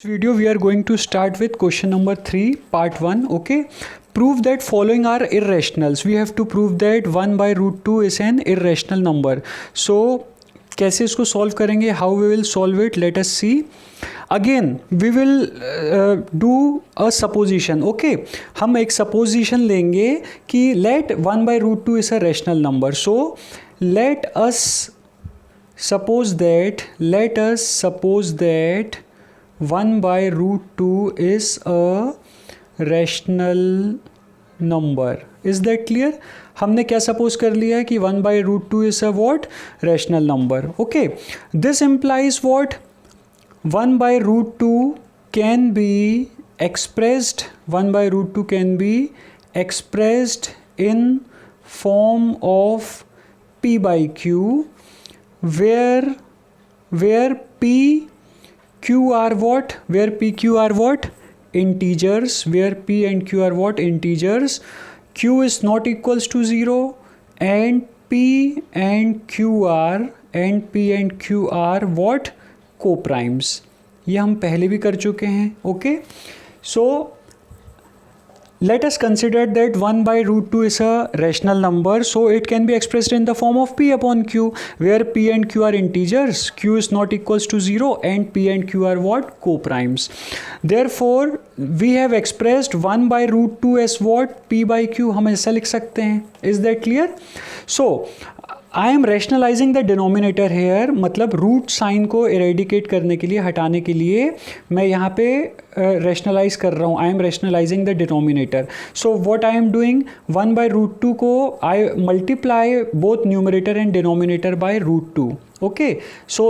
Video we are going to start with question number 3 part 1. Okay, prove that following are irrationals. We have to prove that 1 by root 2 is an irrational number. So कैसे इसको solve करेंगे, how we will solve it, let us see. Again we will do a supposition. Okay, हम एक supposition लेंगे कि let 1 by root 2 is a rational number. So let us suppose that 1 by root 2 is a rational number. Is that clear? हमने क्या suppose कर लिया है कि 1 by root 2 is a what? Rational number. Okay. This implies what? 1 by root 2 can be expressed. 1 by root 2 can be expressed in form of p by q, where p q are what? Where p q are what? Integers. Where p and q are what? Integers. Q is not equals to 0 and p and q are what? Co-primes. ये हम पहले भी कर चुके हैं. Okay, so let us consider that 1 by root 2 is a rational number, so it can be expressed in the form of p upon q, where p and q are integers, q is not equals to 0 and p and q are what? Co-primes. Therefore we have expressed 1 by root 2 as what? p by q. हम ऐसा लिख सकते हैं. Is that clear? So I am rationalizing the denominator here. मतलब root sine को eradicate करने के लिए, हटाने के लिए मैं यहाँ पे रैशनलाइज कर रहा हूँ. I'm rationalising the denominator. So what I'm doing, 1 by root 2 को I multiply both numerator and denominator by root 2. Okay, so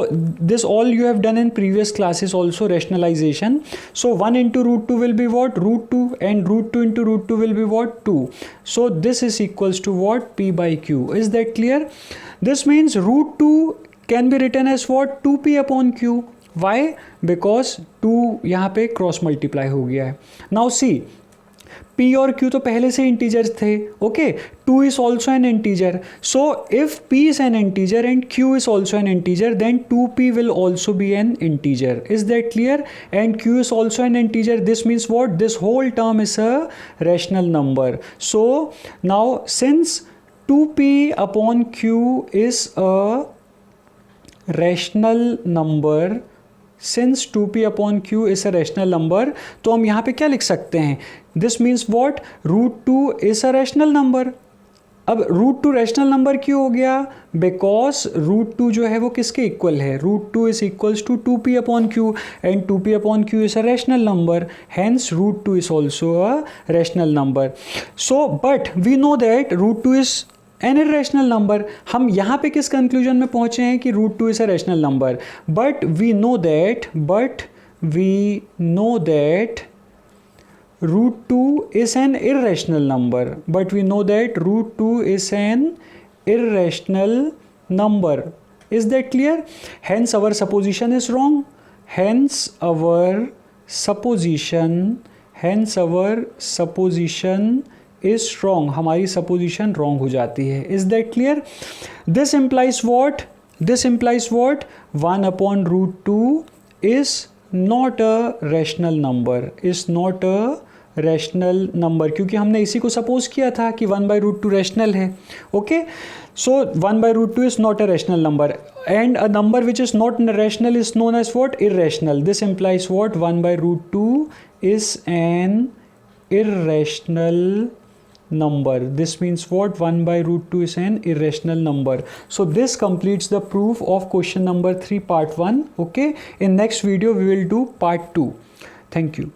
this all you have done in previous classes also, rationalization. So 1 into root 2 will be what? Root 2, and root 2 into root 2 will be what? 2. So this is equals to what? P by q. Is that clear? This means root 2 can be written as what? 2p upon q. Why? Because 2 यहाँ पे cross multiply हो गया है. Now see, p और q तो पहले से integers थे. Okay, 2 is also an integer. So if p is an integer and q is also an integer, then 2p will also be an integer. Is that clear? And q is also an integer. This means what? This whole term is a rational number. So now since 2p upon q is a rational number, since 2p upon q is a rational number, तो हम यहाँ पे क्या लिख सकते हैं? This means what? root 2 is a rational number. अब root 2 rational number क्यों हो गया? Because root 2 जो है वो किसके इक्वल है? root 2 is equals to 2p upon q, and 2p upon q is a rational number. Hence root 2 is also a rational number. So but we know that root 2 is an irrational number. हम यहाँ पे किस conclusion में पहुँचे हैं कि root 2 is a rational number. But we know that root 2 is an irrational number. Root 2 is an irrational number. Is that clear? Hence our supposition is wrong. Hence our supposition is wrong. हमारी supposition wrong हो जाती है. Is that clear? This implies what? 1 upon root 2 is not a rational number. क्योंकि हमने इसी को suppose किया था कि 1 by root 2 rational है. Okay? So 1 by root 2 is not a rational number, and a number which is not rational is known as what? Irrational. This implies what? 1 by root 2 is an irrational number. This means what? 1 by root 2 is an irrational number. So this completes the proof of question number 3 part 1. Okay, in next video we will do part 2. Thank you.